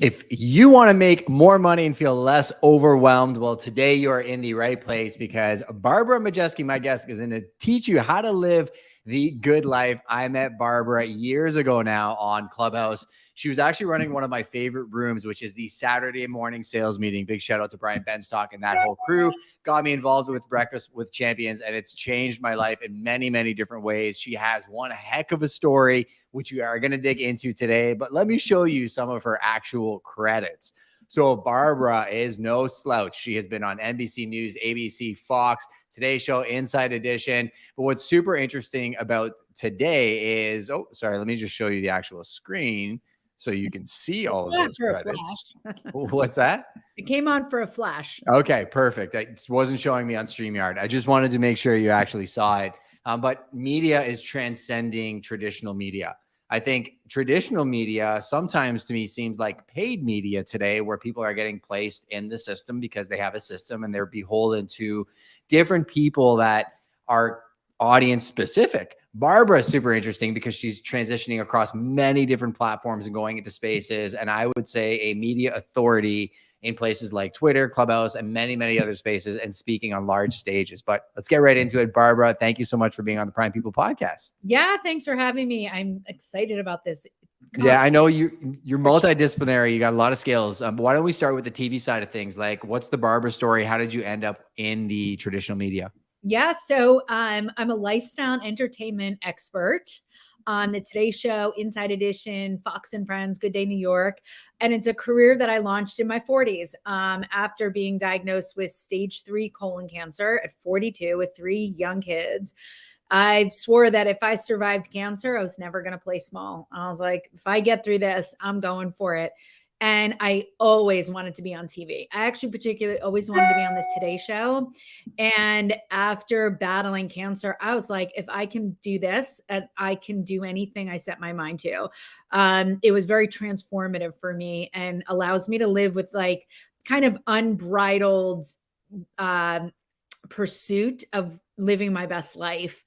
If you want to make more money and feel less overwhelmed, well, today you are in the right place because Barbara Majeski, my guest, is going to teach you how to live the good life. I met Barbara years ago now on Clubhouse. She was actually running one of my favorite rooms, which is the Saturday morning sales meeting. Big shout out to Brian Benstock and that whole crew. Got me involved with Breakfast with Champions, and it's changed my life in many, many different ways. She has one heck of a story, which we are going to dig into today. But let me show you some of her actual credits. So Barbara is no slouch. She has been on NBC News, ABC, Fox, Today Show, Inside Edition. But what's super interesting about today is, oh, sorry, let me just show you the actual screen so you can see all of those credits. What's that? It came on for a flash. Okay, perfect. It wasn't showing me on StreamYard. I just wanted to make sure you actually saw it. But media is transcending traditional media. I think traditional media sometimes to me seems like paid media today, where people are getting placed in the system because they have a system and they're beholden to different people that are audience specific. Barbara is super interesting because she's transitioning across many different platforms and going into spaces. And I would say a media authority in places like Twitter, Clubhouse, and many, many other spaces, and speaking on large stages. But let's get right into it. Barbara, thank you so much for being on the Prime People podcast. Yeah, thanks for having me. I'm excited about this. Yeah, I know you're multidisciplinary. You got a lot of skills. Why don't we start with the TV side of things? Like, what's the Barber story? How did you end up in the traditional media? Yeah, so I'm a lifestyle entertainment expert on the Today Show, Inside Edition, Fox and Friends, Good Day New York. And it's a career that I launched in my 40s after being diagnosed with stage 3 colon cancer at 42 with 3 young kids. I swore that if I survived cancer, I was never going to play small. I was like, if I get through this, I'm going for it. And I always wanted to be on TV. I actually particularly always wanted to be on the Today Show. And after battling cancer, I was like, if I can do this, and I can do anything I set my mind to. It was very transformative for me and allows me to live with like kind of unbridled pursuit of living my best life.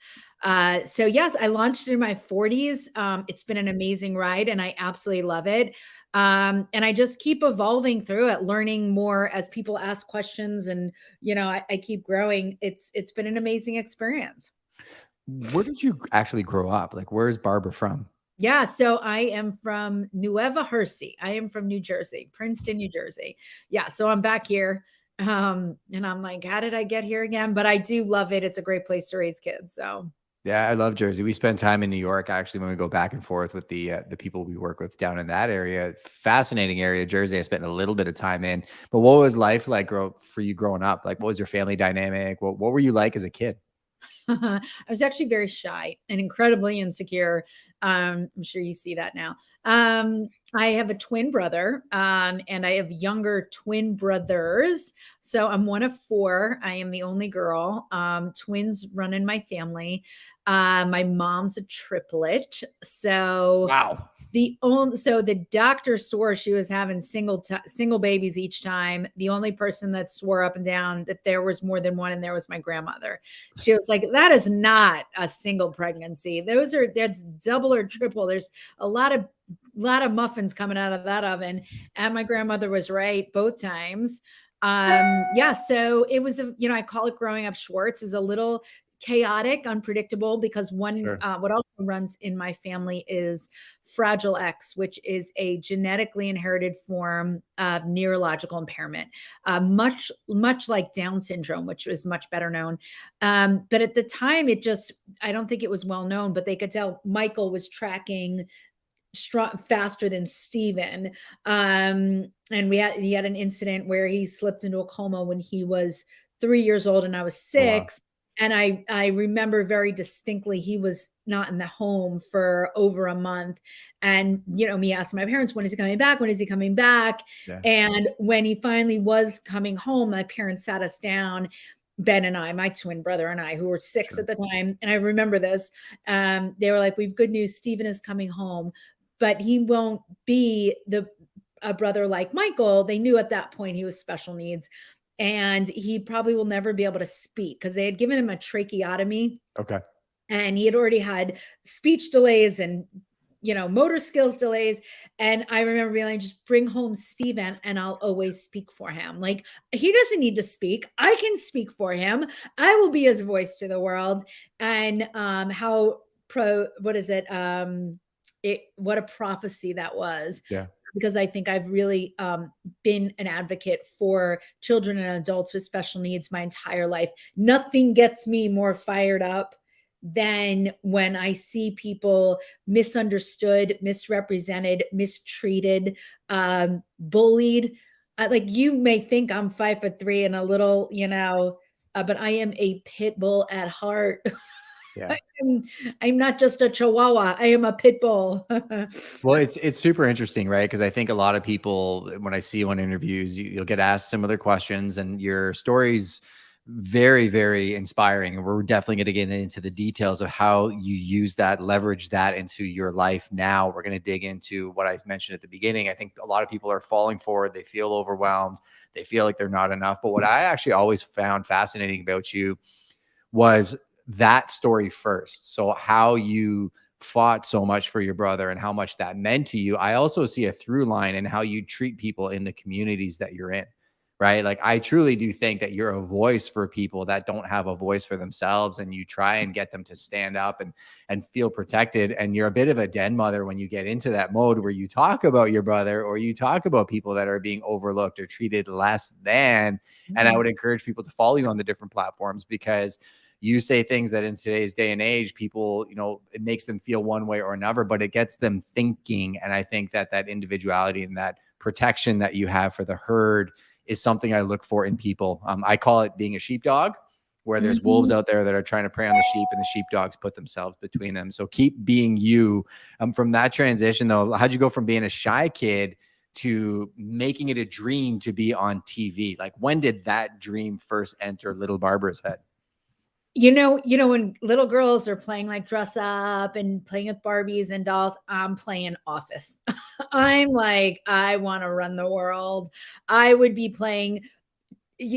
So yes, I launched in my 40s. It's been an amazing ride and I absolutely love it. And I just keep evolving through it, learning more as people ask questions and, I keep growing. It's been an amazing experience. Where did you actually grow up? Like, where is Barbara from? Yeah, so I am from Nueva Jersey. I am from New Jersey, Princeton, New Jersey. Yeah, so I'm back here. And I'm like, how did I get here again? But I do love it. It's a great place to raise kids. So yeah, I love Jersey. We spend time in New York actually when we go back and forth with the people we work with down in that area. Fascinating area, Jersey. I spent a little bit of time in. But what was life like for you growing up? Like, what was your family dynamic? What were you like as a kid? I was actually very shy and incredibly insecure. I'm sure you see that now. I have a twin brother, and I have younger twin brothers. So I'm one of 4. I am the only girl. Twins run in my family. My mom's a triplet. So wow. So the doctor swore she was having single babies each time. The only person that swore up and down that there was more than one, and there was my grandmother. She was like, that is not a single pregnancy. That's double or triple. There's a lot of muffins coming out of that oven. And my grandmother was right both times. Yeah. So it was, I call it growing up Schwartz. It was a little chaotic, unpredictable, because what also runs in my family is Fragile X, which is a genetically inherited form of neurological impairment, much like Down syndrome, which was much better known. But at the time, I don't think it was well known, but they could tell Michael was tracking faster than Steven. And he had an incident where he slipped into a coma when he was 3 years old and I was 6. Oh, wow. And I remember very distinctly he was not in the home for over a month. And, me asking my parents, when is he coming back? When is he coming back? Yeah. And when he finally was coming home, my parents sat us down, Ben and I, my twin brother and I, who were 6 at the time. And I remember this. They were like, we have good news. Steven is coming home, but he won't be a brother like Michael. They knew at that point he was special needs. And he probably will never be able to speak because they had given him a tracheotomy. Okay. And he had already had speech delays and, motor skills delays. And I remember being like, just bring home Steven and I'll always speak for him. Like, he doesn't need to speak. I can speak for him. I will be his voice to the world. And what is it? What a prophecy that was. Yeah. Because I think I've really been an advocate for children and adults with special needs my entire life. Nothing gets me more fired up than when I see people misunderstood, misrepresented, mistreated, bullied. Like, you may think I'm 5'3" and a little, but I am a pit bull at heart. Yeah. I'm not just a chihuahua. I am a pit bull. Well, it's super interesting, right? Because I think a lot of people, when I see you on interviews, you'll get asked similar questions, and your story's very, very inspiring. And we're definitely going to get into the details of how you use that, leverage that into your life now. We're going to dig into what I mentioned at the beginning. I think a lot of people are falling forward. They feel overwhelmed. They feel like they're not enough. But what I actually always found fascinating about you was that story first. So how you fought so much for your brother and how much that meant to you. I also see a through line in how you treat people in the communities that you're in, right? Like, I truly do think that you're a voice for people that don't have a voice for themselves, and you try and get them to stand up and feel protected. And you're a bit of a den mother when you get into that mode where you talk about your brother, or you talk about people that are being overlooked or treated less than. And I would encourage people to follow you on the different platforms, because you say things that in today's day and age, people, it makes them feel one way or another, but it gets them thinking. And I think that that individuality and that protection that you have for the herd is something I look for in people. I call it being a sheepdog, where there's wolves out there that are trying to prey on the sheep, and the sheepdogs put themselves between them. So keep being you. From that transition though, how'd you go from being a shy kid to making it a dream to be on TV? Like, when did that dream first enter little Barbara's head? When little girls are playing like dress up and playing with Barbies and dolls, I'm playing Office. I'm like, I want to run the world. I would be playing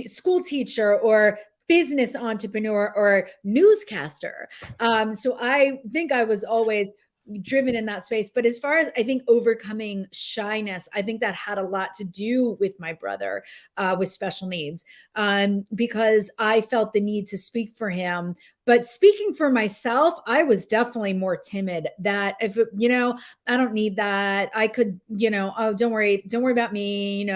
school teacher or business entrepreneur or newscaster. So I think I was always driven in that space. But as far as, I think, overcoming shyness, I think that had a lot to do with my brother with special needs, because I felt the need to speak for him. But speaking for myself, I was definitely more timid. That if I don't need that. I could, oh, don't worry about me.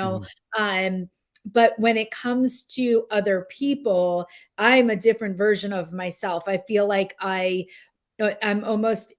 But when it comes to other people, I'm a different version of myself. I feel like I'm almost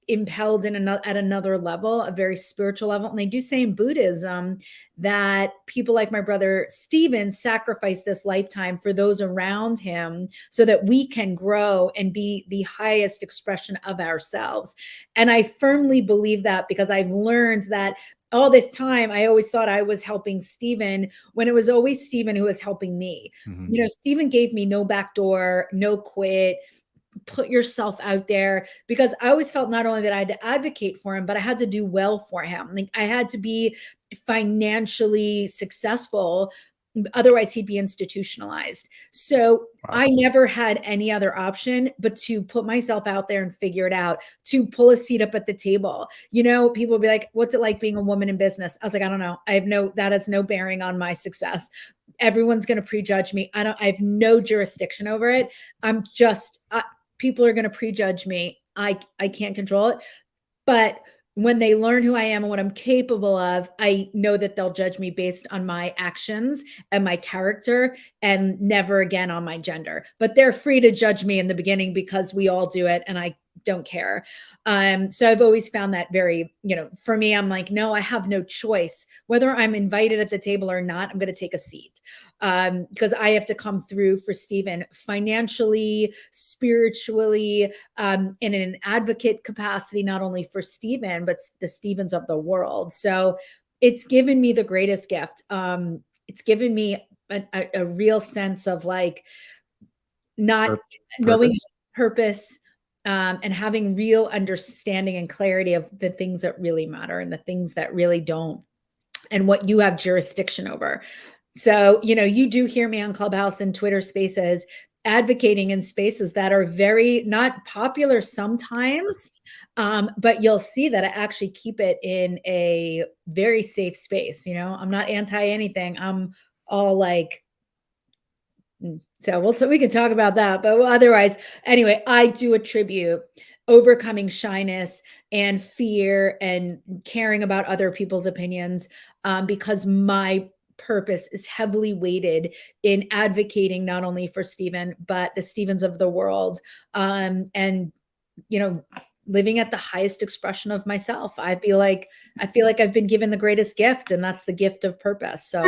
impelled at another level, a very spiritual level. And they do say in Buddhism that people like my brother Stephen sacrifice this lifetime for those around him so that we can grow and be the highest expression of ourselves. And I firmly believe that, because I've learned that all this time, I always thought I was helping Stephen, when it was always Stephen who was helping me. Stephen gave me no backdoor, no quit, put yourself out there, because I always felt not only that I had to advocate for him, but I had to do well for him. Like, I had to be financially successful. Otherwise he'd be institutionalized. So I never had any other option but to put myself out there and figure it out, to pull a seat up at the table. People would be like, what's it like being a woman in business? I was like, I don't know. That has no bearing on my success. Everyone's going to prejudge me. I have no jurisdiction over it. People are going to prejudge me. I can't control it. But when they learn who I am and what I'm capable of, I know that they'll judge me based on my actions and my character, and never again on my gender. But they're free to judge me in the beginning, because we all do it, and I don't care. So I've always found that very, for me, I'm like, no, I have no choice. Whether I'm invited at the table or not, I'm going to take a seat, because I have to come through for Stephen financially, spiritually, in an advocate capacity, not only for Stephen, but the Stephens of the world. So it's given me the greatest gift. It's given me a real sense of like not knowing purpose, and having real understanding and clarity of the things that really matter and the things that really don't, and what you have jurisdiction over. So, you do hear me on Clubhouse and Twitter Spaces, advocating in spaces that are very not popular sometimes, but you'll see that I actually keep it in a very safe space. I'm not anti anything. I'm all like, so we can talk about that, but otherwise, anyway, I do attribute overcoming shyness and fear and caring about other people's opinions, because my purpose is heavily weighted in advocating not only for Stephen, but the Stephens of the world, and living at the highest expression of myself. I feel like I've been given the greatest gift, and that's the gift of purpose. So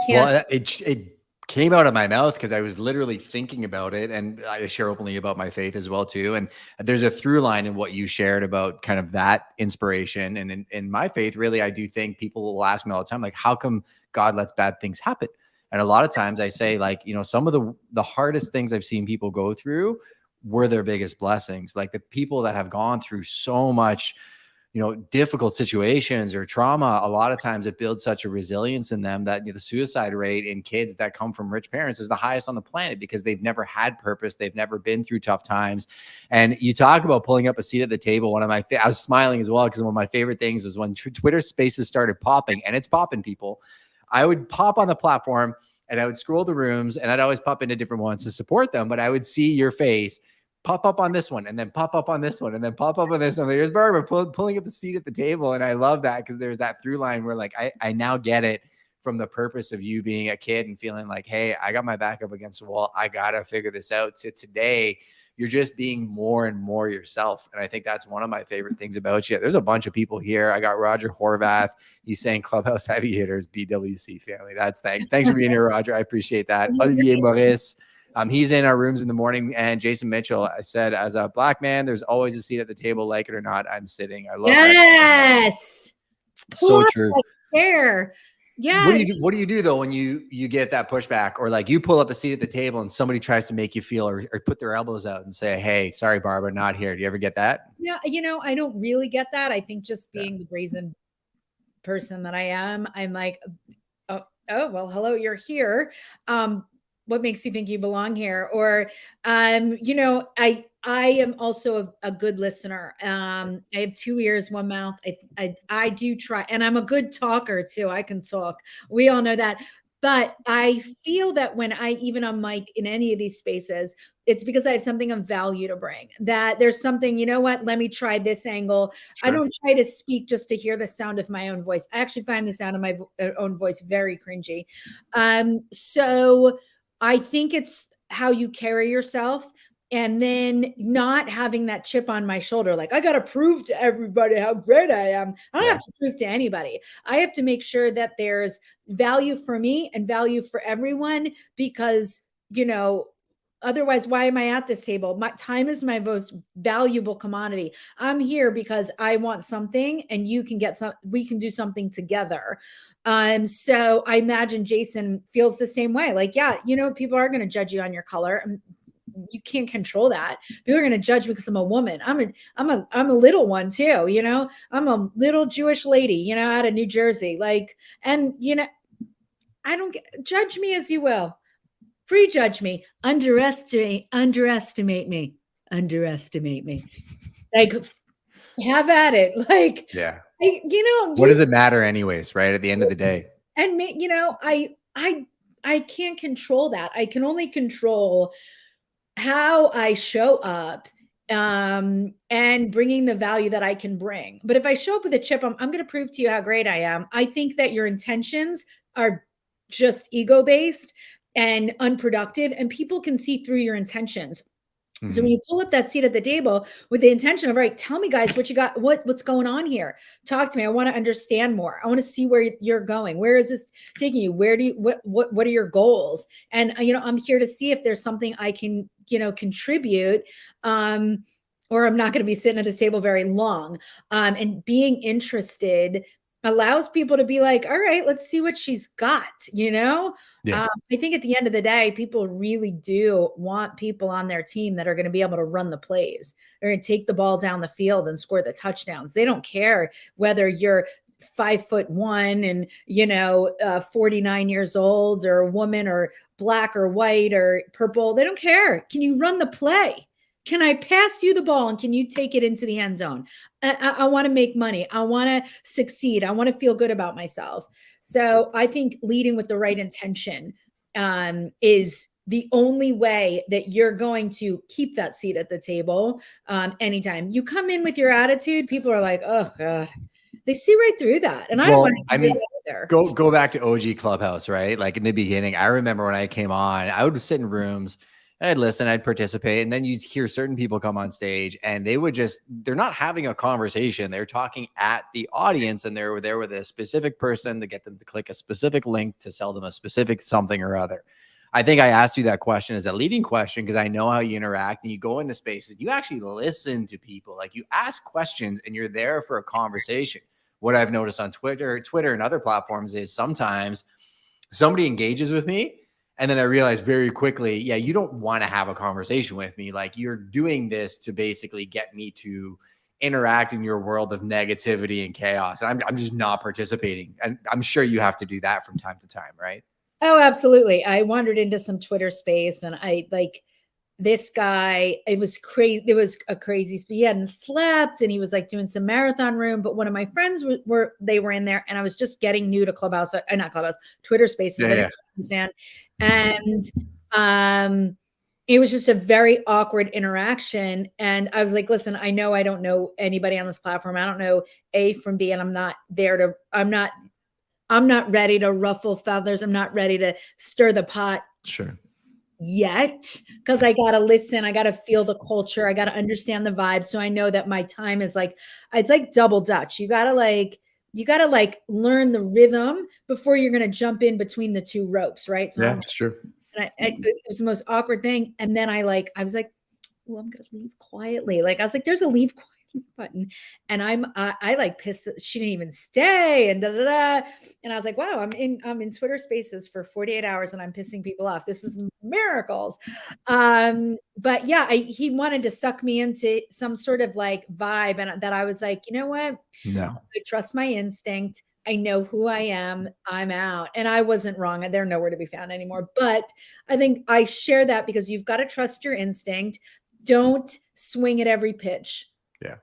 well, it came out of my mouth because I was literally thinking about it, and I share openly about my faith as well too. And there's a through line in what you shared about kind of that inspiration. And in my faith, really, I do think people will ask me all the time, like, how come God lets bad things happen? And a lot of times I say, like, some of the hardest things I've seen people go through were their biggest blessings. Like the people that have gone through so much, difficult situations or trauma, a lot of times it builds such a resilience in them that the suicide rate in kids that come from rich parents is the highest on the planet, because they've never had purpose. They've never been through tough times. And you talk about pulling up a seat at the table. I was smiling as well, because one of my favorite things was when Twitter Spaces started popping, and it's popping, people. I would pop on the platform and I would scroll the rooms, and I'd always pop into different ones to support them, but I would see your face pop up on this one, and then pop up on this one, and then pop up on this one. There's Barbara pulling up a seat at the table. And I love that, because there's that through line where, like, I now get it from the purpose of you being a kid and feeling like, hey, I got my back up against the wall. I got to figure this out. To today, you're just being more and more yourself. And I think that's one of my favorite things about you. There's a bunch of people here. I got Roger Horvath. He's saying Clubhouse Heavy Hitters, BWC family. Thanks for being here, Roger. I appreciate that. Olivier Maurice. He's in our rooms in the morning. And Jason Mitchell, I said, as a Black man, there's always a seat at the table, like it or not. I'm sitting. I love that. Yes. So true. There. Yeah. What do you do though when you get that pushback, or like you pull up a seat at the table and somebody tries to make you feel or put their elbows out and say, hey, sorry, Barbara, not here. Do you ever get that? Yeah, I don't really get that. I think just being the brazen person that I am, I'm like, oh well, hello, you're here. What makes you think you belong here? Or, I am also a good listener. I have 2 ears, 1 mouth. I do try, and I'm a good talker too. I can talk. We all know that. But I feel that when even on mic in any of these spaces, it's because I have something of value to bring, that there's something, let me try this angle. Sure. I don't try to speak just to hear the sound of my own voice. I actually find the sound of my own voice very cringy. So I think it's how you carry yourself, and then not having that chip on my shoulder. Like, I got to prove to everybody how great I am. I don't have to prove to anybody. I have to make sure that there's value for me and value for everyone, because, otherwise, why am I at this table? My time is my most valuable commodity. I'm here because I want something, and you can get we can do something together. So I imagine Jason feels the same way. Like, yeah, people are going to judge you on your color. You can't control that. People are going to judge me because I'm a woman. I'm a little one too. I'm a little Jewish lady, out of New Jersey. Like, and I don't judge me as you will. Prejudge me, underestimate me. Like, have at it. Like, yeah. What does it matter anyways, right? At the end of the day. And I can't control that. I can only control how I show up, and bringing the value that I can bring. But if I show up with a chip, I'm going to prove to you how great I am. I think that your intentions are just ego-based and unproductive, and people can see through your intentions. Mm-hmm. So when you pull up that seat at the table with the intention of, right, tell me guys what you got, what's going on here. Talk to me. I want to understand more. I want to see where you're going. Where is this taking you? What are your goals? And, I'm here to see if there's something I can, contribute, or I'm not going to be sitting at this table very long. And being interested allows people to be like, all right, let's see what she's got, I think at the end of the day, people really do want people on their team that are going to be able to run the plays. They're going to take the ball down the field and score the touchdowns. They don't care whether you're 5'1" and, 49 years old, or a woman, or black or white or purple. They don't care. Can you run the play? Can I pass you the ball and can you take it into the end zone? I want to make money. I want to succeed. I want to feel good about myself. So I think leading with the right intention is the only way that you're going to keep that seat at the table. Anytime you come in with your attitude, people are like, oh God, they see right through that. And go back to OG Clubhouse, right? Like in the beginning, I remember when I came on, I would sit in rooms and I'd listen, I'd participate. And then you'd hear certain people come on stage and they're not having a conversation. They're talking at the audience, and they're there with a specific person to get them to click a specific link to sell them a specific something or other. I think I asked you that question as a leading question because I know how you interact and you go into spaces. You actually listen to people. Like, you ask questions and you're there for a conversation. What I've noticed on Twitter and other platforms is sometimes somebody engages with me and then I realize very quickly, yeah, you don't want to have a conversation with me. Like, you're doing this to basically get me to interact in your world of negativity and chaos. And I'm just not participating. And I'm sure you have to do that from time to time, right? Oh, absolutely. I wandered into some Twitter space and I like this guy. It was crazy. It was a crazy, he hadn't slept and he was like doing some marathon room. But one of my friends were in there, and I was just getting new to Clubhouse, not Clubhouse, Twitter spaces. Yeah, I didn't understand. And it was just a very awkward interaction. And I was like, listen, I know I don't know anybody on this platform. I don't know A from B, and I'm not ready to ruffle feathers. I'm not ready to stir the pot. Sure. Yet, because I got to listen. I got to feel the culture. I got to understand the vibe. So I know that my time is like, it's like double Dutch. You got to learn the rhythm before you're going to jump in between the two ropes. Right. So yeah, it's true. And it was the most awkward thing. And then I was like, oh, I'm going to leave quietly. Like, I was like, there's a leave quietly button. And I like pissed. She didn't even stay and And I was like, wow, I'm in Twitter spaces for 48 hours and I'm pissing people off. This is miracles. But yeah, he wanted to suck me into some sort of like vibe. And that I was like, you know what? No, I trust my instinct. I know who I am. I'm out. And I wasn't wrong. They're nowhere to be found anymore. But I think I share that because you've got to trust your instinct. Don't swing at every pitch. Yeah.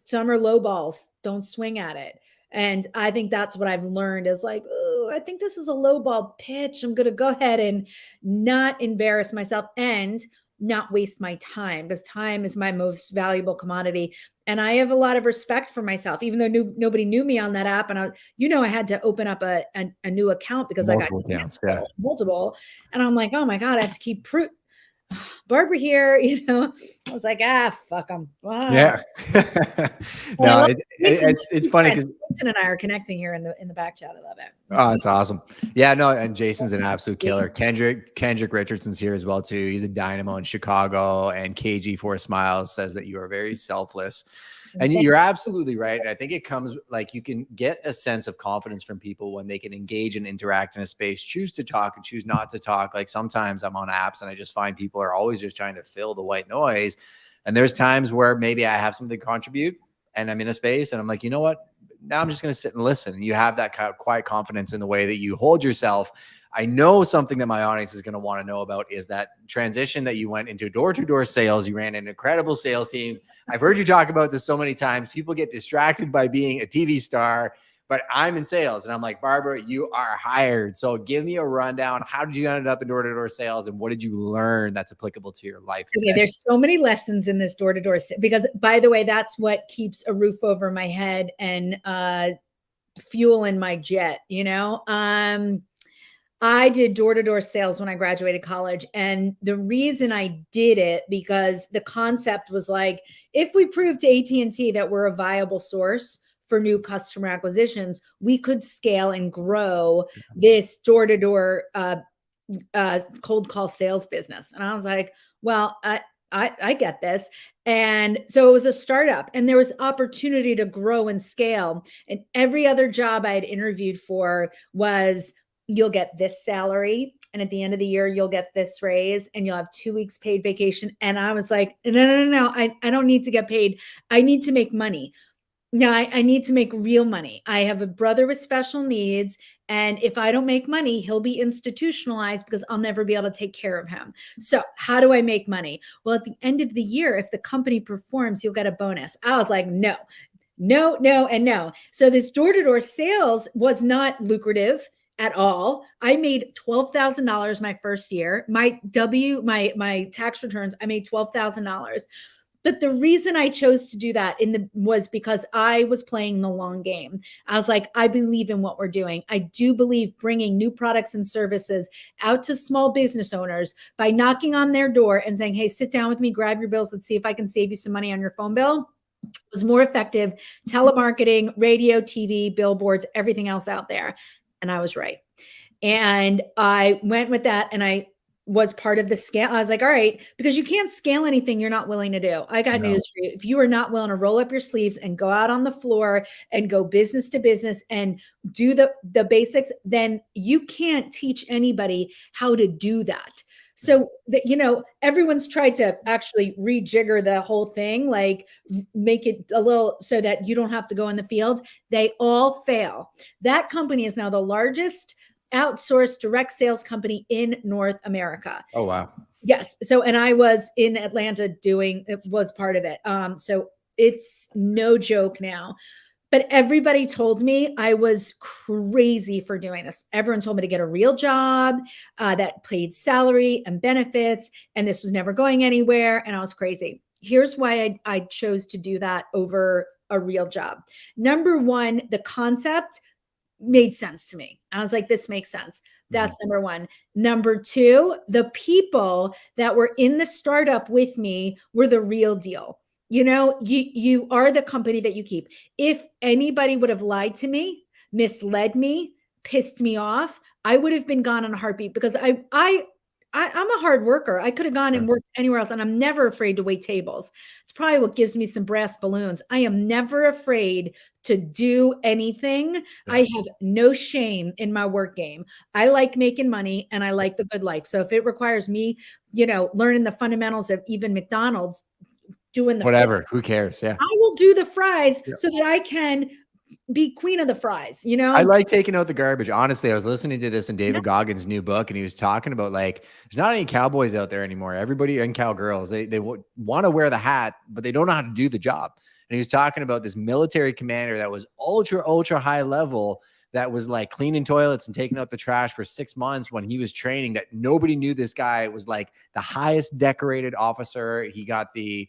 Some are low balls. Don't swing at it. And I think that's what I've learned is like, oh, I think this is a low ball pitch. I'm going to go ahead and not embarrass myself and not waste my time, because time is my most valuable commodity. And I have a lot of respect for myself, even though nobody knew me on that app. And I had to open up a new account because multiple accounts, multiple. And I'm like, oh my God, I have to keep Barbara here, I was like, fuck them. Wow. Yeah. No, it's funny because Jason and I are connecting here in the back chat. I love it. Oh, it's awesome. Yeah, no, and Jason's an absolute killer. Kendrick Richardson's here as well too. He's a dynamo in Chicago, and KG4 Smiles says that you are very selfless. And you're absolutely right. And I think it comes like you can get a sense of confidence from people when they can engage and interact in a space, choose to talk and choose not to talk. Like sometimes I'm on apps and I just find people are always just trying to fill the white noise. And there's times where maybe I have something to contribute and I'm in a space and I'm like, you know what? Now I'm just going to sit and listen. And you have that kind of quiet confidence in the way that you hold yourself. I know something that my audience is going to want to know about is that transition that you went into door-to-door sales. You ran an incredible sales team. I've heard you talk about this so many times. People get distracted by being a TV star, but I'm in sales. And I'm like, Barbara, you are hired. So give me a rundown. How did you end up in door-to-door sales? And what did you learn that's applicable to your life today? Okay, there's so many lessons in this door-to-door, because by the way, that's what keeps a roof over my head and fuel in my jet, I did door-to-door sales when I graduated college. And the reason I did it, because the concept was like, if we prove to AT&T that we're a viable source for new customer acquisitions, we could scale and grow this door-to-door cold call sales business. And I was like, well, I get this. And so it was a startup and there was opportunity to grow and scale. And every other job I had interviewed for was, you'll get this salary. And at the end of the year, you'll get this raise and you'll have 2 weeks paid vacation. And I was like, no. I don't need to get paid. I need to make money. No, I need to make real money. I have a brother with special needs. And if I don't make money, he'll be institutionalized because I'll never be able to take care of him. So, how do I make money? Well, at the end of the year, if the company performs, you'll get a bonus. I was like, no, no, no, and no. So, this door to door sales was not lucrative at all. I made $12,000 my first year. My tax returns, I made $12,000. But the reason I chose to do that was because I was playing the long game. I was like, I believe in what we're doing. I do believe bringing new products and services out to small business owners by knocking on their door and saying, hey, sit down with me, grab your bills. Let's see if I can save you some money on your phone bill. Was more effective. Telemarketing, radio, TV, billboards, everything else out there. And I was right. And I went with that, and I was part of the scale. I was like, all right, because you can't scale anything you're not willing to do. I got news for you. If you are not willing to roll up your sleeves and go out on the floor and go business to business and do the basics, then you can't teach anybody how to do that. So that, everyone's tried to actually rejigger the whole thing, like make it a little so that you don't have to go in the field. They all fail. That company is now the largest outsourced direct sales company in North America. Oh, wow. Yes. So, and I was in Atlanta was part of it. So it's no joke now. But everybody told me I was crazy for doing this. Everyone told me to get a real job that paid salary and benefits, and this was never going anywhere. And I was crazy. Here's why I chose to do that over a real job. Number one, the concept made sense to me. I was like, this makes sense. That's number one. Number two, the people that were in the startup with me were the real deal. You are the company that you keep. If anybody would have lied to me, misled me, pissed me off, I would have been gone in a heartbeat, because I'm a hard worker. I could have gone and worked anywhere else, and I'm never afraid to wait tables. It's probably what gives me some brass balloons. I am never afraid to do anything. I have no shame in my work game. I like making money, and I like the good life. So if it requires me, learning the fundamentals of even McDonald's, doing the whatever, fries, who cares? Yeah. I will do the fries so that I can be queen of the fries, I like taking out the garbage. Honestly, I was listening to this in David Goggins' new book, and he was talking about, like, there's not any cowboys out there anymore. Everybody, and cowgirls, they want to wear the hat, but they don't know how to do the job. And he was talking about this military commander that was ultra high level, that was like cleaning toilets and taking out the trash for 6 months when he was training, that nobody knew this guy was like the highest decorated officer. He got the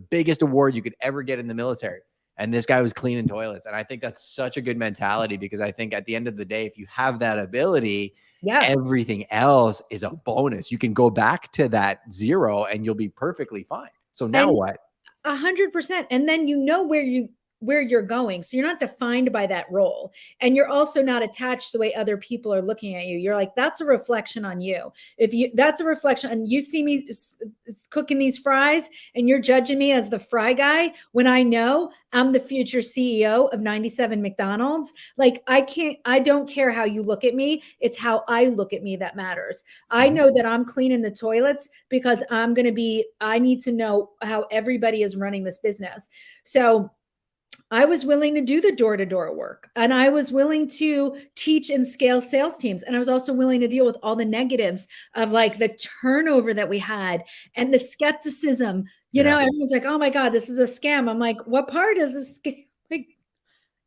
biggest award you could ever get in the military. And this guy was cleaning toilets. And I think that's such a good mentality, because I think at the end of the day, if you have that ability, everything else is a bonus. You can go back to that zero and you'll be perfectly fine. So now what? 100%. And then where you're going. So you're not defined by that role. And you're also not attached the way other people are looking at you. You're like, that's a reflection on you. That's a reflection, and you see me cooking these fries and you're judging me as the fry guy, when I know I'm the future CEO of 97 McDonald's. Like, I don't care how you look at me. It's how I look at me that matters. I know that I'm cleaning the toilets because I need to know how everybody is running this business. So I was willing to do the door-to-door work, and I was willing to teach and scale sales teams. And I was also willing to deal with all the negatives of, like, the turnover that we had and the skepticism. Everyone's like, oh my God, this is a scam. I'm like, what part is a scam? Like,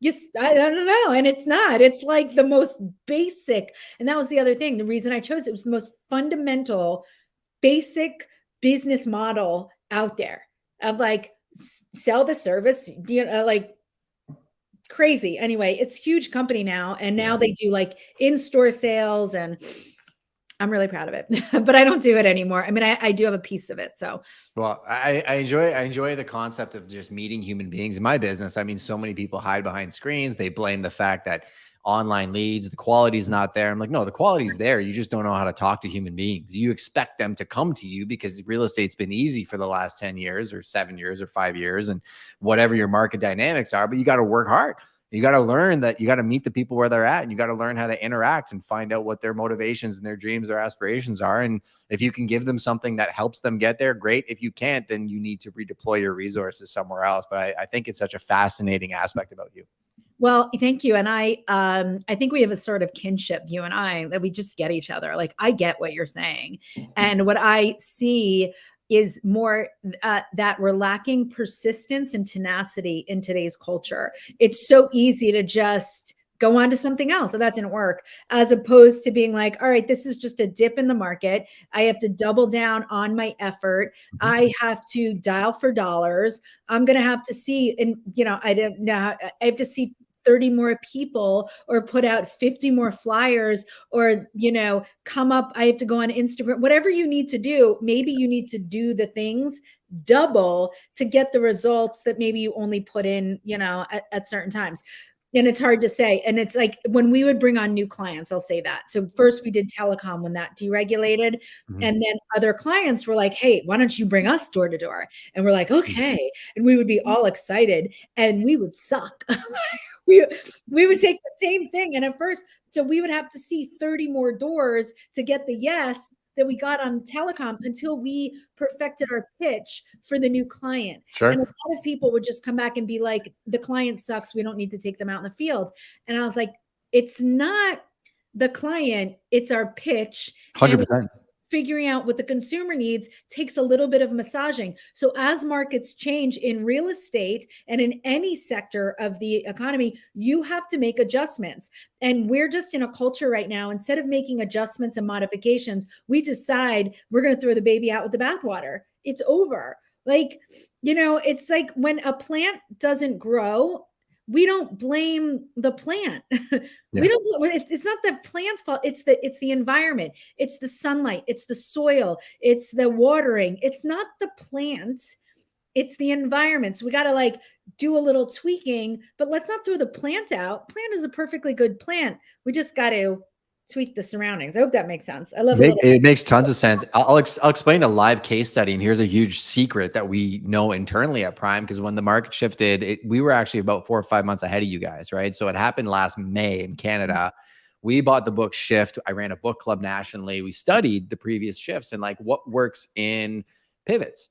yes, I don't know. And it's not. It's like the most basic. And that was the other thing. The reason I chose it was the most fundamental, basic business model out there of, like, sell the service, like crazy. Anyway, it's a huge company now. And now they do like in-store sales, and I'm really proud of it, but I don't do it anymore. I mean, I do have a piece of it. So, well, I enjoy the concept of just meeting human beings in my business. I mean, so many people hide behind screens. They blame the fact that online leads, the quality is not there. I'm like, no, the quality is there. You just don't know how to talk to human beings. You expect them to come to you because real estate's been easy for the last 10 years or 7 years or 5 years and whatever your market dynamics are, but you got to work hard. You got to learn that you got to meet the people where they're at, and you got to learn how to interact and find out what their motivations and their dreams, their aspirations are. And if you can give them something that helps them get there, great. If you can't, then you need to redeploy your resources somewhere else. But I think it's such a fascinating aspect about you. Well, thank you. And I think we have a sort of kinship, you and I, that we just get each other. Like, I get what you're saying. And what I see is more that we're lacking persistence and tenacity in today's culture. It's so easy to just go on to something else. So that didn't work, as opposed to being like, all right, this is just a dip in the market. I have to double down on my effort. I have to dial for dollars. I'm going to have to see, and I don't know, I have to see 30 more people, or put out 50 more flyers, or, come up. I have to go on Instagram, whatever you need to do. Maybe you need to do the things double to get the results that maybe you only put in, at certain times. And it's hard to say. And it's like when we would bring on new clients, I'll say that. So first we did telecom when that deregulated. And then other clients were like, hey, why don't you bring us door to door? And we're like, okay. And we would be all excited, and we would suck. we would take the same thing. And at first, so we would have to see 30 more doors to get the yes that we got on telecom, until we perfected our pitch for the new client. Sure. And a lot of people would just come back and be like, the client sucks, we don't need to take them out in the field. And I was like, it's not the client, it's our pitch. 100%. Figuring out what the consumer needs takes a little bit of massaging. So as markets change in real estate and in any sector of the economy, you have to make adjustments. And we're just in a culture right now, instead of making adjustments and modifications, we decide we're going to throw the baby out with the bathwater. It's over. Like, it's like when a plant doesn't grow, we don't blame the plant. We don't. It's not the plant's fault. It's the environment. It's the sunlight. It's the soil. It's the watering. It's not the plant. It's the environment. So we got to do a little tweaking, but let's not throw the plant out. Plant is a perfectly good plant. We just got to tweak the surroundings. I hope that makes sense. I love it. It makes tons of sense. I'll explain a live case study. And here's a huge secret that we know internally at Prime, because when the market shifted, we were actually about 4 or 5 months ahead of you guys, right? So it happened last May in Canada. We bought the book Shift. I ran a book club nationally. We studied the previous shifts and what works in pivots.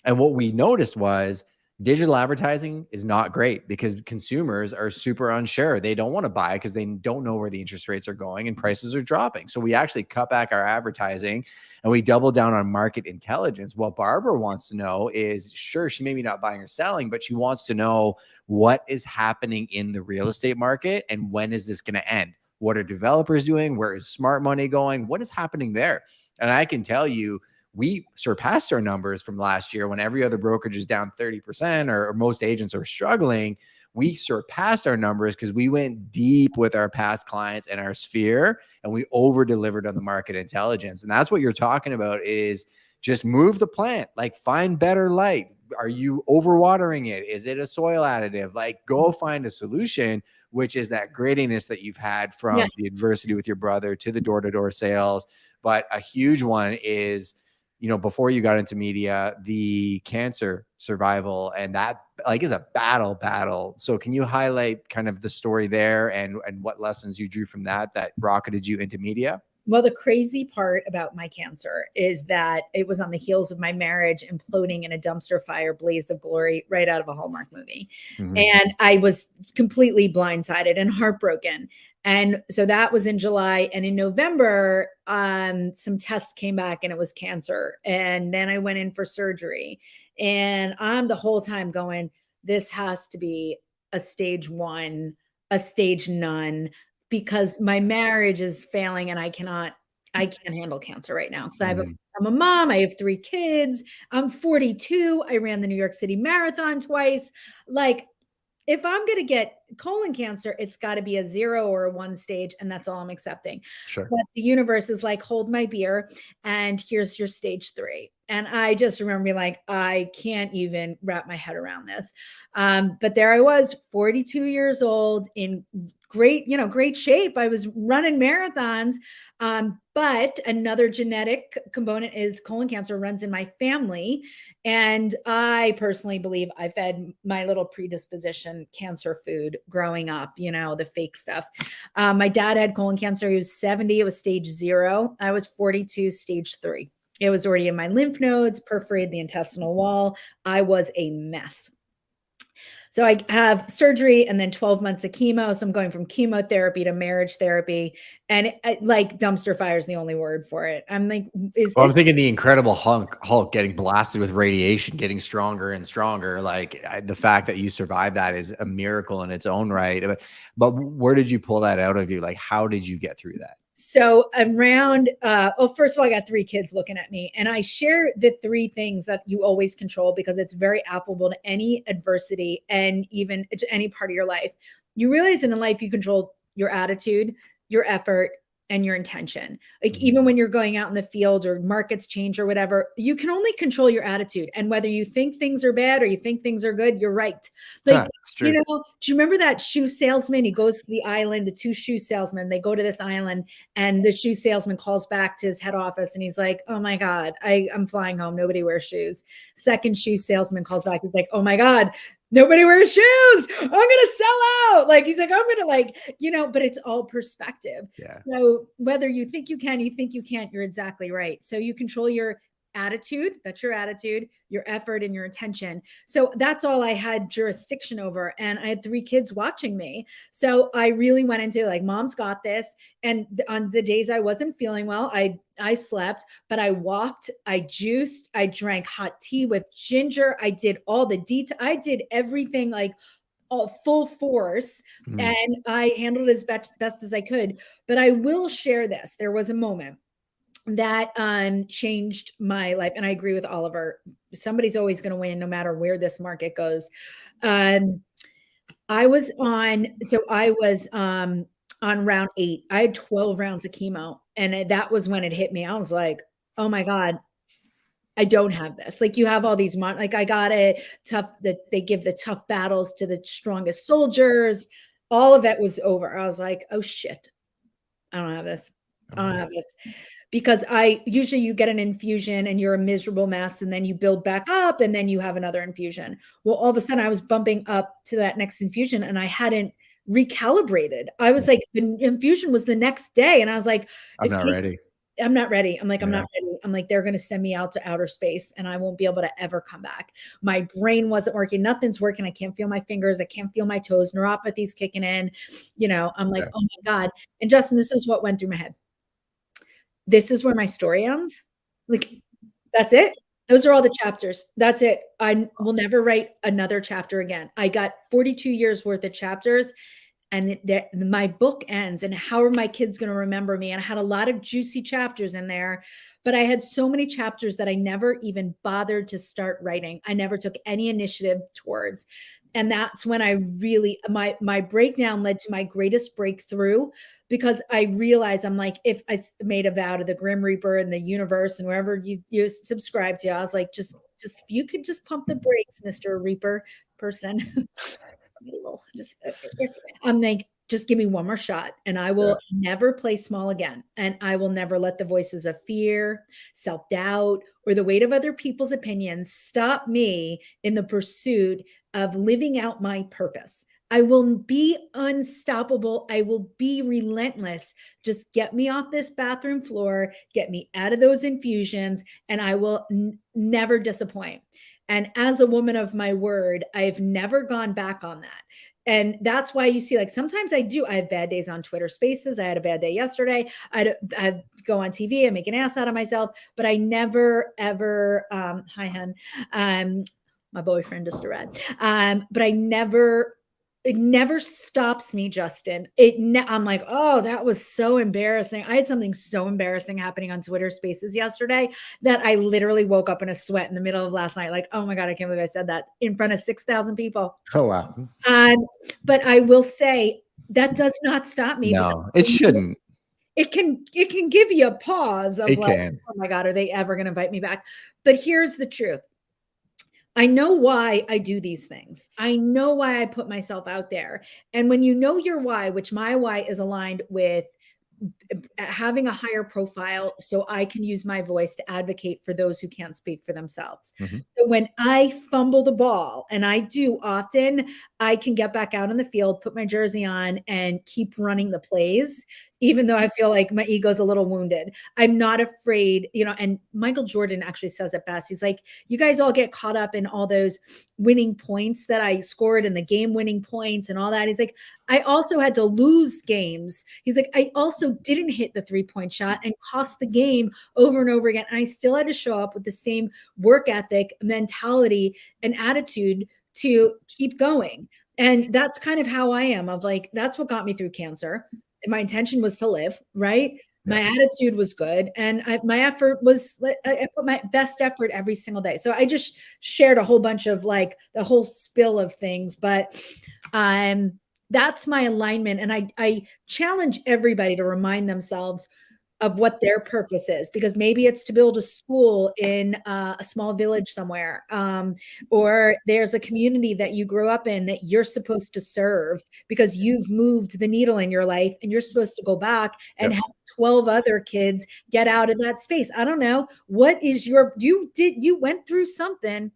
And what we noticed was digital advertising is not great, because consumers are super unsure. They don't want to buy because they don't know where the interest rates are going and prices are dropping. So we actually cut back our advertising and we doubled down on market intelligence. What Barbara wants to know is, sure, she may be not buying or selling, but she wants to know what is happening in the real estate market and when is this going to end? What are developers doing? Where is smart money going? What is happening there? And I can tell you, we surpassed our numbers from last year when every other brokerage is down 30% or most agents are struggling. We surpassed our numbers because we went deep with our past clients and our sphere, and we over delivered on the market intelligence. And that's what you're talking about, is just move the plant, find better light. Are you overwatering it? Is it a soil additive? Go find a solution, which is that grittiness that you've had from the adversity with your brother to the door-to-door sales. But a huge one is, before you got into media, the cancer survival, and that is a battle. So can you highlight kind of the story there and what lessons you drew from that rocketed you into media? Well, the crazy part about my cancer is that it was on the heels of my marriage imploding in a dumpster fire blaze of glory right out of a Hallmark movie. And I was completely blindsided and heartbroken. And so that was in July. And in November, some tests came back and it was cancer. And then I went in for surgery. And I'm the whole time going, this has to be a stage 1, a stage none, because my marriage is failing and I can't handle cancer right now. So I'm a mom. I have 3 kids. I'm 42. I ran the New York City Marathon twice. If I'm going to get colon cancer, it's got to be a 0 or a 1 stage. And that's all I'm accepting. Sure. But the universe is like, hold my beer and here's your stage 3. And I just remember being like, I can't even wrap my head around this. But there I was, 42 years old, in great, great shape. I was running marathons. But another genetic component is colon cancer runs in my family. And I personally believe I fed my little predisposition cancer food growing up, the fake stuff. My dad had colon cancer. He was 70. It was stage 0. I was 42, stage 3. It was already in my lymph nodes, perforated the intestinal wall. I was a mess. So I have surgery and then 12 months of chemo. So I'm going from chemotherapy to marriage therapy, and like dumpster fire is the only word for it. I'm like, I'm thinking the Incredible Hulk getting blasted with radiation, getting stronger and stronger. Like the fact that you survived that is a miracle in its own right. But where did you pull that out of you? Like, how did you get through that? So around, first of all, I got 3 kids looking at me, and I share the 3 things that you always control because it's very applicable to any adversity and even to any part of your life. You realize in life, you control your attitude, your effort, and your intention. Like even when you're going out in the field or markets change or whatever, you can only control your attitude. And whether you think things are bad or you think things are good, you're right. Like, do you remember that shoe salesman? He goes to the island, the 2 shoe salesmen, they go to this island, and the shoe salesman calls back to his head office and he's like, oh my God, I'm flying home. Nobody wears shoes. Second shoe salesman calls back. He's like, oh my God, nobody wears shoes. I'm going to sell out. Like, he's like, I'm going to but it's all perspective. Yeah. So whether you think you can, you think you can't, you're exactly right. So you control your attitude. That's your attitude, your effort, and your intention. So that's all I had jurisdiction over. And I had 3 kids watching me. So I really went into like, mom's got this. And on the days I wasn't feeling well, I slept, but I walked, I juiced, I drank hot tea with ginger. I did all the detail. I did everything like all full force, and I handled it as best as I could. But I will share this. There was a moment that changed my life. And I agree with Oliver. Somebody's always going to win no matter where this market goes. I was on round 8. I had 12 rounds of chemo. And that was when it hit me. I was like, oh my God, I don't have this. Like you have all these, like I got it tough, that they give the tough battles to the strongest soldiers. All of it was over. I was like, oh shit, I don't have this. I don't have this. Because usually you get an infusion and you're a miserable mess, and then you build back up and then you have another infusion. Well, all of a sudden I was bumping up to that next infusion and I hadn't recalibrated. I was like, the infusion was the next day. And I was like, I'm not ready. I'm not ready. I'm like, I'm not ready. I'm like, they're going to send me out to outer space and I won't be able to ever come back. My brain wasn't working. Nothing's working. I can't feel my fingers. I can't feel my toes. Neuropathy's kicking in. I'm like, oh my God. And Justin, this is what went through my head. This is where my story ends. Like, that's it. Those are all the chapters. That's it. I will never write another chapter again. I got 42 years worth of chapters, and my book ends. And how are my kids going to remember me? And I had a lot of juicy chapters in there, but I had so many chapters that I never even bothered to start writing. I never took any initiative towards. And that's when I really, my breakdown led to my greatest breakthrough, because I realized, I'm like, if I made a vow to the Grim Reaper and the universe and wherever you subscribe to, I was like, just if you could just pump the brakes, Mr. Reaper person. I'm like, just give me one more shot and I will never play small again. And I will never let the voices of fear, self-doubt, or the weight of other people's opinions stop me in the pursuit of living out my purpose. I will be unstoppable. I will be relentless. Just get me off this bathroom floor, get me out of those infusions, and I will never disappoint. And as a woman of my word, I've never gone back on that. And that's why you see, like, sometimes I have bad days on Twitter Spaces. I had a bad day yesterday. I go on TV, I make an ass out of myself, but I never, ever, hi, hun, my boyfriend just arrived. But it never stops me, Justin. I'm like, oh, that was so embarrassing. I had something so embarrassing happening on Twitter Spaces yesterday that I literally woke up in a sweat in the middle of last night. Like, oh my God, I can't believe I said that in front of 6,000 people. Oh, wow. But I will say that does not stop me. No, it shouldn't. it can give you a pause of It like, can. oh my God, are they ever going to invite me back? But here's the truth. I know why I do these things. I know why I put myself out there. And when you know your why, which my why is aligned with having a higher profile so I can use my voice to advocate for those who can't speak for themselves. Mm-hmm. So when I fumble the ball, and I do often, I can get back out on the field, put my jersey on, and keep running the plays, even though I feel like my ego's a little wounded. I'm not afraid, and Michael Jordan actually says it best. He's like, you guys all get caught up in all those winning points that I scored and the game winning points and all that. He's like, I also had to lose games. He's like, I also didn't hit the 3-point shot and cost the game over and over again. And I still had to show up with the same work ethic, mentality, and attitude to keep going. And that's kind of how I am, of like, that's what got me through cancer. My intention was to live, right? My attitude was good. And my effort was, I put my best effort every single day. So I just shared a whole bunch of like the whole spill of things, but that's my alignment. And I challenge everybody to remind themselves of what their purpose is, because maybe it's to build a school in a small village somewhere, or there's a community that you grew up in that you're supposed to serve because you've moved the needle in your life and you're supposed to go back and help 12 other kids get out of that space. I don't know. What is you went through something,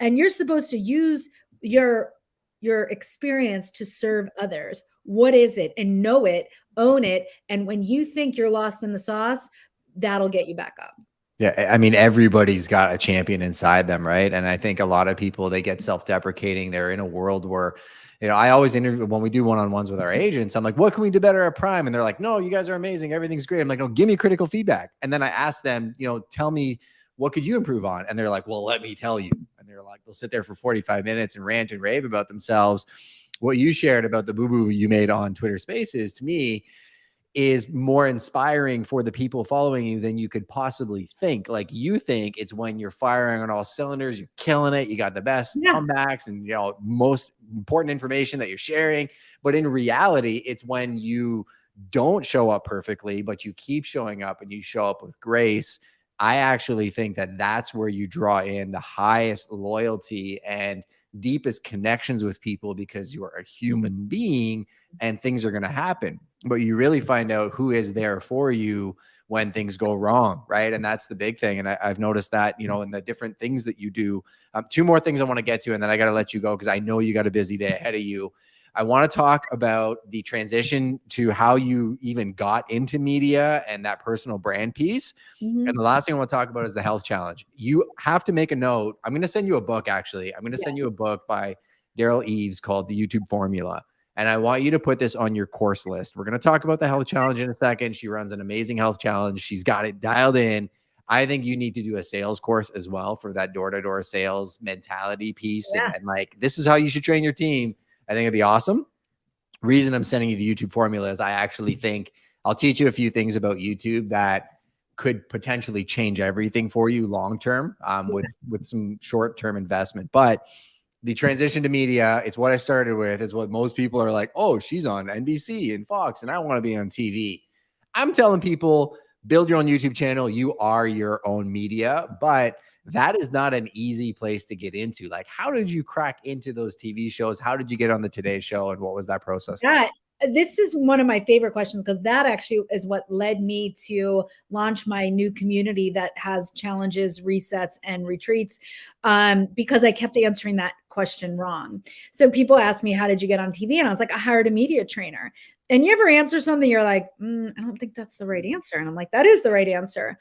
and you're supposed to use your experience to serve others. What is it? And know it, own it. And when you think you're lost in the sauce, that'll get you back up. Yeah. I mean, everybody's got a champion inside them, right? And I think a lot of people, they get self-deprecating. They're in a world where, I always interview when we do one-on-ones with our agents. I'm like, what can we do better at Prime? And they're like, no, you guys are amazing. Everything's great. I'm like, no, give me critical feedback. And then I ask them, tell me, what could you improve on? And they're like, well, let me tell you. And they're like, they'll sit there for 45 minutes and rant and rave about themselves. What you shared about the boo-boo you made on Twitter Spaces, to me, is more inspiring for the people following you than you could possibly think. Like, you think it's when you're firing on all cylinders, you're killing it, you got the best comebacks and most important information that you're sharing. But in reality, it's when you don't show up perfectly, but you keep showing up and you show up with grace. I actually think that that's where you draw in the highest loyalty and deepest connections with people, because you are a human being and things are going to happen. But you really find out who is there for you when things go wrong, right? And that's the big thing. And I've noticed that, in the different things that you do. Two more things I want to get to, and then I got to let you go because I know you got a busy day ahead of you. I want to talk about the transition to how you even got into media and that personal brand piece. And the last thing I want to talk about is the health challenge. You have to make a note. I'm going to send you a book, actually. I'm going to send you a book by Daryl Eves called The YouTube Formula. And I want you to put this on your course list. We're going to talk about the health challenge in a second. She runs an amazing health challenge. She's got it dialed in. I think you need to do a sales course as well for that door-to-door sales mentality piece. And like, this is how you should train your team. I think it'd be awesome. Reason I'm sending you the YouTube Formula is I actually think I'll teach you a few things about YouTube that could potentially change everything for you long-term, with some short-term investment. But the transition to media, it's what I started with. It's what most people are like, oh, she's on NBC and Fox and I want to be on TV. I'm telling people, build your own YouTube channel. You are your own media, but that is not an easy place to get into. Like, how did you crack into those TV shows? How did you get on the Today Show? And what was that process like? This is one of my favorite questions, because that actually is what led me to launch my new community that has challenges, resets, and retreats, because I kept answering that question wrong. So people ask me, how did you get on TV? And I was like, I hired a media trainer. And you ever answer something, you're like, I don't think that's the right answer. And I'm like, that is the right answer.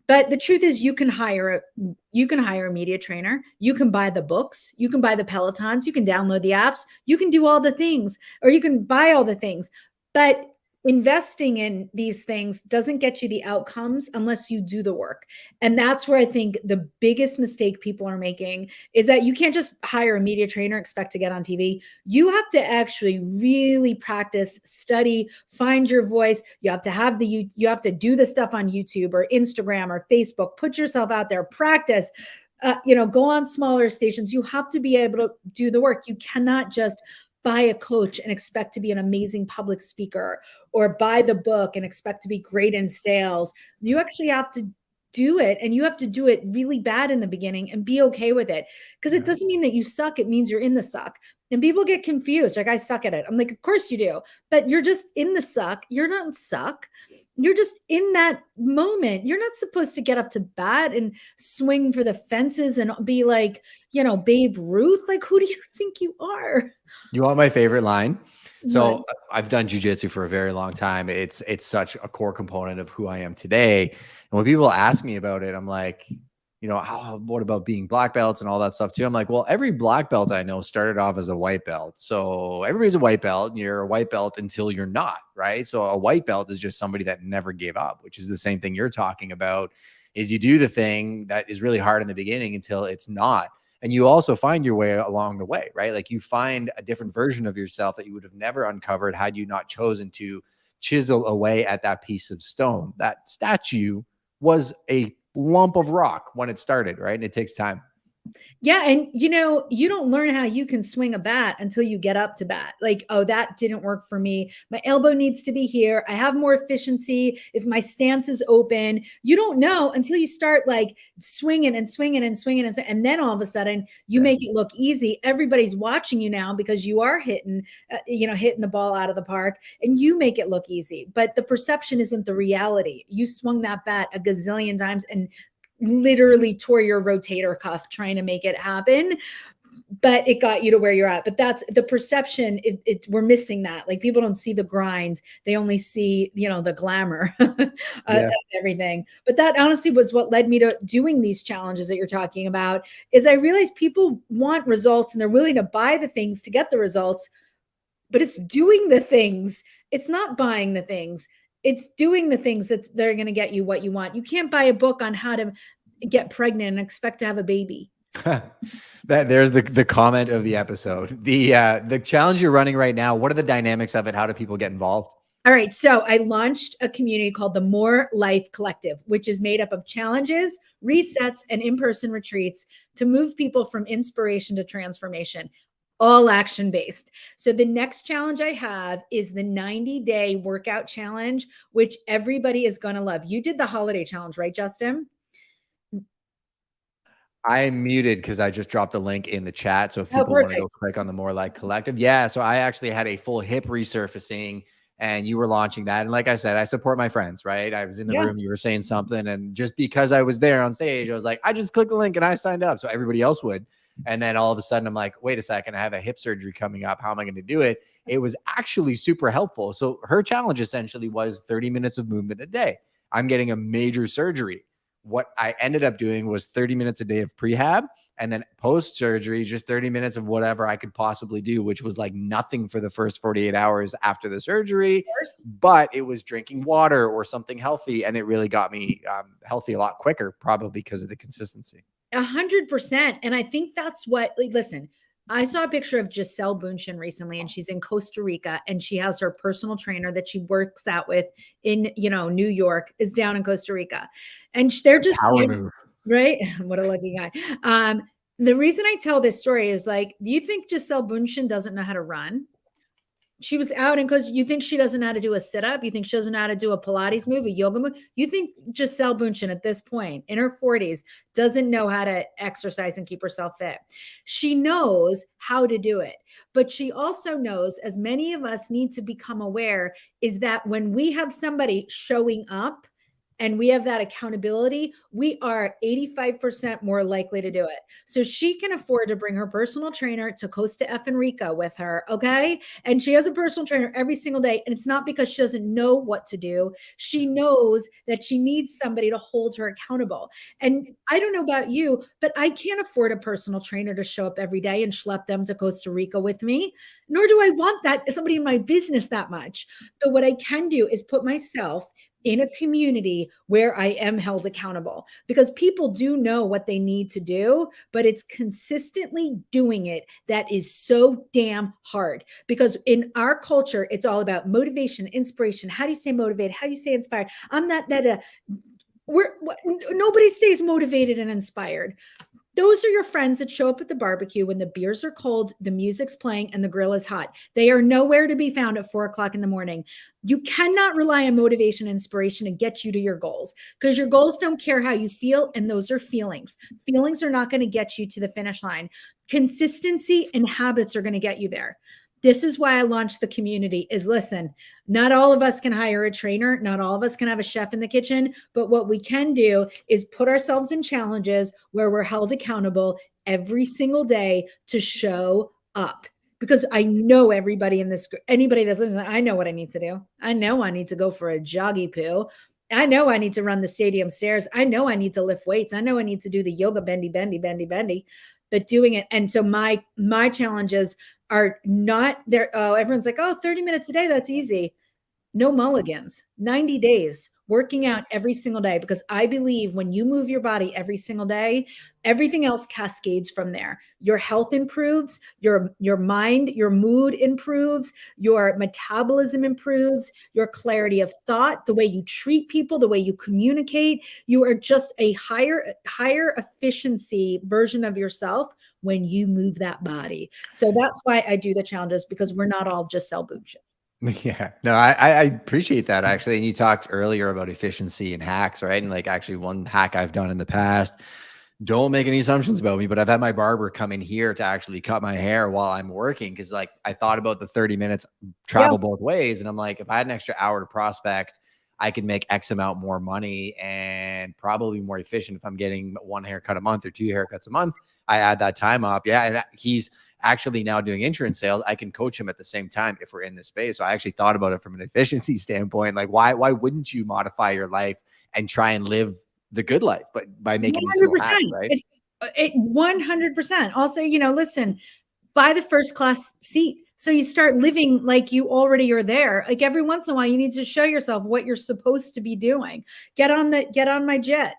But the truth is, you can hire a media trainer. You can buy the books. You can buy the Pelotons. You can download the apps. You can do all the things, or you can buy all the things. But investing in these things doesn't get you the outcomes unless you do the work. And that's where I think the biggest mistake people are making is that you can't just hire a media trainer, expect to get on TV. You have to actually really practice, study, find your voice. You have to do the stuff on YouTube or Instagram or Facebook, put yourself out there, practice. Go on smaller stations. You have to be able to do the work. You cannot just buy a coach and expect to be an amazing public speaker, or buy the book and expect to be great in sales. You actually have to do it, and you have to do it really bad in the beginning and be okay with it, because it doesn't mean that you suck. It means you're in the suck. And people get confused. Like, I suck at it. I'm like, of course you do, but you're just in the suck. You're not suck. You're just in that moment. You're not supposed to get up to bat and swing for the fences and be like, Babe Ruth. Like, who do you think you are? You want my favorite line? So What? I've done jujitsu for a very long time. It's such a core component of who I am today. And when people ask me about it, I'm like, what about being black belts and all that stuff too? I'm like, well, every black belt I know started off as a white belt. So everybody's a white belt, and you're a white belt until you're not, right? So a white belt is just somebody that never gave up, which is the same thing you're talking about, is you do the thing that is really hard in the beginning until it's not. And you also find your way along the way, right? Like, you find a different version of yourself that you would have never uncovered had you not chosen to chisel away at that piece of stone. That statue was a lump of rock when it started, right? And it takes time. Yeah. And you don't learn how you can swing a bat until you get up to bat. Like, oh, that didn't work for me. My elbow needs to be here. I have more efficiency if my stance is open. You don't know until you start like swinging and swinging and swinging. And then all of a sudden you make it look easy. Everybody's watching you now because you are hitting the ball out of the park, and you make it look easy. But the perception isn't the reality. You swung that bat a gazillion times and literally tore your rotator cuff trying to make it happen, but it got you to where you're at. But that's the perception. We're missing that. Like, people don't see the grind. They only see, the glamour of everything. But that honestly was what led me to doing these challenges that you're talking about, is I realized people want results and they're willing to buy the things to get the results, but it's doing the things. It's not buying the things. It's doing the things that are going to get you what you want. You can't buy a book on how to get pregnant and expect to have a baby. There's the comment of the episode. The challenge you're running right now, what are the dynamics of it? How do people get involved? All right. So I launched a community called the More Life Collective, which is made up of challenges, resets, and in-person retreats to move people from inspiration to transformation. All action-based. So the next challenge I have is the 90-day workout challenge, which everybody is going to love. You did the holiday challenge, right, Justin? I'm muted because I just dropped the link in the chat. So if people want to go click on the More Life Collective. Yeah. So I actually had a full hip resurfacing, and you were launching that. And like I said, I support my friends, right? I was in the room, you were saying something, and just because I was there on stage, I was like, I just clicked the link and I signed up. So everybody else would. And then all of a sudden I'm like, wait a second, I have a hip surgery coming up. How am I going to do it? It was actually super helpful. So her challenge essentially was 30 minutes of movement a day. I'm getting a major surgery. What I ended up doing was 30 minutes a day of prehab, and then post-surgery, just 30 minutes of whatever I could possibly do, which was like nothing for the first 48 hours after the surgery, but it was drinking water or something healthy. And it really got me healthy a lot quicker, probably because of the consistency. 100%. And I think that's what, like, listen, I saw a picture of Giselle Bundchen recently, and she's in Costa Rica, and she has her personal trainer that she works out with in, New York, is down in Costa Rica. And they're just right. What a lucky guy. The reason I tell this story is, like, do you think Giselle Bundchen doesn't know how to run? She was out, and because you think she doesn't know how to do a sit-up, you think she doesn't know how to do a Pilates move, a yoga move. You think Giselle Bundchen at this point in her 40s doesn't know how to exercise and keep herself fit. She knows how to do it, but she also knows, as many of us need to become aware, is that when we have somebody showing up and we have that accountability, we are 85% more likely to do it. So she can afford to bring her personal trainer to Costa Rica with her, okay? And she has a personal trainer every single day. And it's not because she doesn't know what to do. She knows that she needs somebody to hold her accountable. And I don't know about you, but I can't afford a personal trainer to show up every day and schlep them to Costa Rica with me. Nor do I want that somebody in my business that much. But what I can do is put myself in a community where I am held accountable, because people do know what they need to do, but it's consistently doing it that is so damn hard. Because in our culture, it's all about motivation, inspiration. How do you stay motivated? How do you stay inspired? I'm not that. Nobody stays motivated and inspired. Those are your friends that show up at the barbecue when the beers are cold, the music's playing, and the grill is hot. They are nowhere to be found at 4 o'clock in the morning. You cannot rely on motivation and inspiration to get you to your goals, because your goals don't care how you feel, and those are feelings. Feelings are not going to get you to the finish line. Consistency and habits are going to get you there. This is why I launched the community is, listen, not all of us can hire a trainer. Not all of us can have a chef in the kitchen, but what we can do is put ourselves in challenges where we're held accountable every single day to show up. Because I know everybody in this, anybody that's listening, I know what I need to do. I know I need to go for a joggy poo. I know I need to run the stadium stairs. I know I need to lift weights. I know I need to do the yoga bendy, but doing it. And so my challenges are not there. Oh, everyone's like, oh, 30 minutes a day. That's easy. No mulligans, 90 days, working out every single day, because I believe when you move your body every single day, everything else cascades from there. Your health improves, your mind, your mood improves, your metabolism improves, your clarity of thought, the way you treat people, the way you communicate. You are just a higher efficiency version of yourself when you move that body. So that's why I do the challenges, because we're not all just sell boot shit. Yeah, no, I appreciate that actually. And you talked earlier about efficiency and hacks, right? And like actually one hack I've done in the past, don't make any assumptions about me, but I've had my barber come in here to actually cut my hair while I'm working. Cause like I thought about the 30 minutes travel both ways. And I'm like, if I had an extra hour to prospect, I could make X amount more money and probably more efficient if I'm getting one haircut a month or 2 haircuts a month. I add that time up. Yeah. And he's actually now doing insurance sales. I can coach him at the same time if we're in this space. So I actually thought about it from an efficiency standpoint. Like why wouldn't you modify your life and try and live the good life, but by making these little hacks, right? It 100%. Also, listen, buy the first class seat. So you start living like you already are there. Like every once in a while, you need to show yourself what you're supposed to be doing. Get on my jet.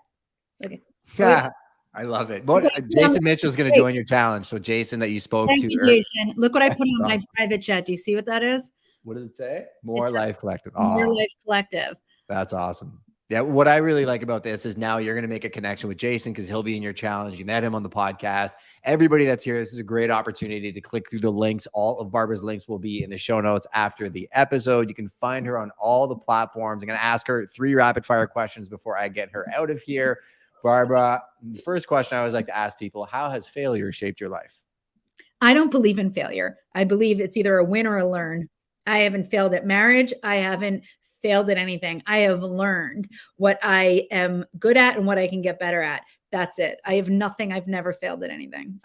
Okay. Yeah. I love it. But Jason Mitchell's going to join your challenge. So Jason that you spoke to. Jason. Look what I put on my private jet. Do you see what that is? What does it say? More Life Collective. More Life Collective. That's awesome. Yeah. What I really like about this is now you're going to make a connection with Jason because he'll be in your challenge. You met him on the podcast. Everybody that's here, this is a great opportunity to click through the links. All of Barbara's links will be in the show notes after the episode. You can find her on all the platforms. I'm going to ask her 3 rapid fire questions before I get her out of here. Barbara, the first question I always like to ask people, how has failure shaped your life? I don't believe in failure. I believe it's either a win or a learn. I haven't failed at marriage. I haven't failed at anything. I have learned what I am good at and what I can get better at. That's it. I have nothing. I've never failed at anything.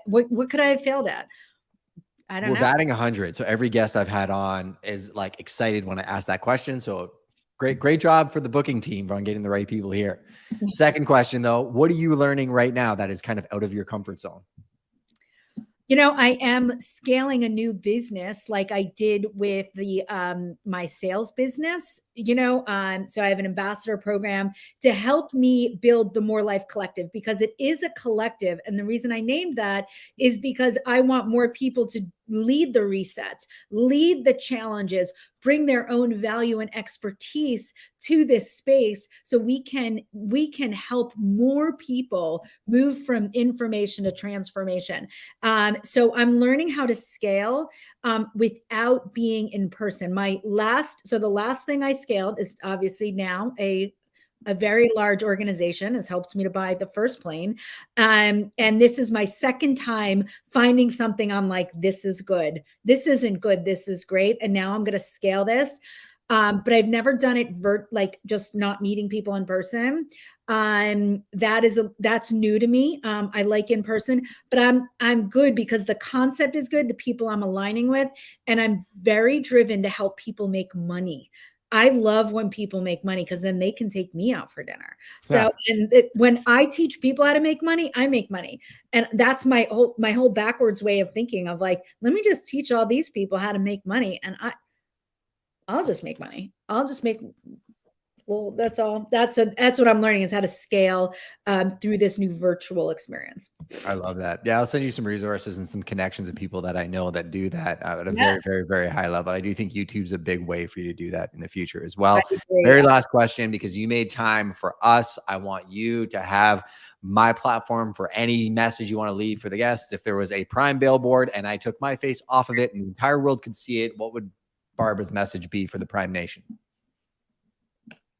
What could I have failed at? I don't know. We're batting 100. So every guest I've had on is like excited when I ask that question. So great job for the booking team on getting the right people here. Second question though, what are you learning right now that is kind of out of your comfort zone? I am scaling a new business like I did with the my sales business, so I have an ambassador program to help me build the More Life Collective, because it is a collective. And the reason I named that is because I want more people to lead the resets, lead the challenges, bring their own value and expertise to this space so we can help more people move from information to transformation. So I'm learning how to scale without being in person. The last thing I scaled is obviously now a very large organization has helped me to buy the first plane. And this is my second time finding something. I'm like, this is good. This isn't good. This is great. And now I'm going to scale this. But I've never done it just not meeting people in person. That's new to me. I like in person, but I'm good because the concept is good. The people I'm aligning with, and I'm very driven to help people make money. I love when people make money because then they can take me out for dinner. So, when I teach people how to make money, I make money. And that's my whole backwards way of thinking of like, let me just teach all these people how to make money. And I'll just make money. Well, that's all. That's what I'm learning is how to scale through this new virtual experience. I love that. Yeah, I'll send you some resources and some connections of people that I know that do that at a very, very, very high level. I do think YouTube's a big way for you to do that in the future as well. Very last question, because you made time for us. I want you to have my platform for any message you want to leave for the guests. If there was a Prime billboard and I took my face off of it and the entire world could see it, what would Barbara's message be for the Prime Nation?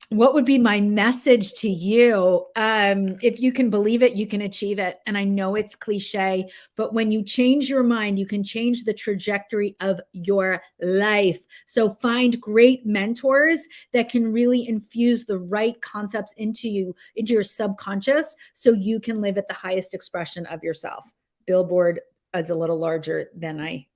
What would be my message to you? If you can believe it, you can achieve it. And I know it's cliche, but when you change your mind, you can change the trajectory of your life. So find great mentors that can really infuse the right concepts into you, into your subconscious, so you can live at the highest expression of yourself. Billboard is a little larger than I.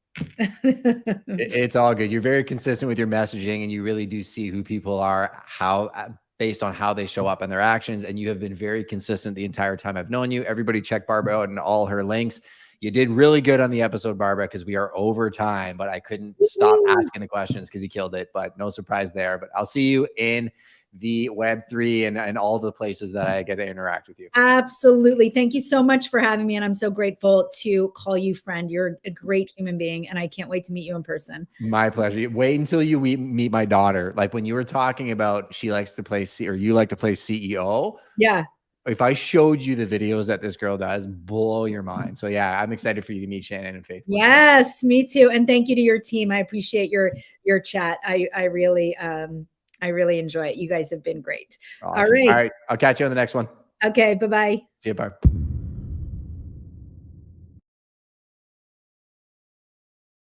It's all good. You're very consistent with your messaging, and you really do see who people are, how based on how they show up and their actions. And you have been very consistent the entire time I've known you. Everybody check Barbara out and all her links. You did really good on the episode, Barbara, because we are over time, but I couldn't stop asking the questions because you killed it. But no surprise there. But I'll see you in the Web3 and all the places that I get to interact with you. Absolutely. Thank you so much for having me. And I'm so grateful to call you friend. You're a great human being, and I can't wait to meet you in person. My pleasure. Wait until you meet my daughter. Like when you were talking about she likes to play or you like to play CEO. Yeah. If I showed you the videos that this girl does, blow your mind. So yeah, I'm excited for you to meet Shannon and Faith. Yes, me too. And thank you to your team. I appreciate your chat. I really enjoy it. You guys have been great. Awesome. All right. All right. I'll catch you on the next one. Okay. Bye-bye. See you, Barb.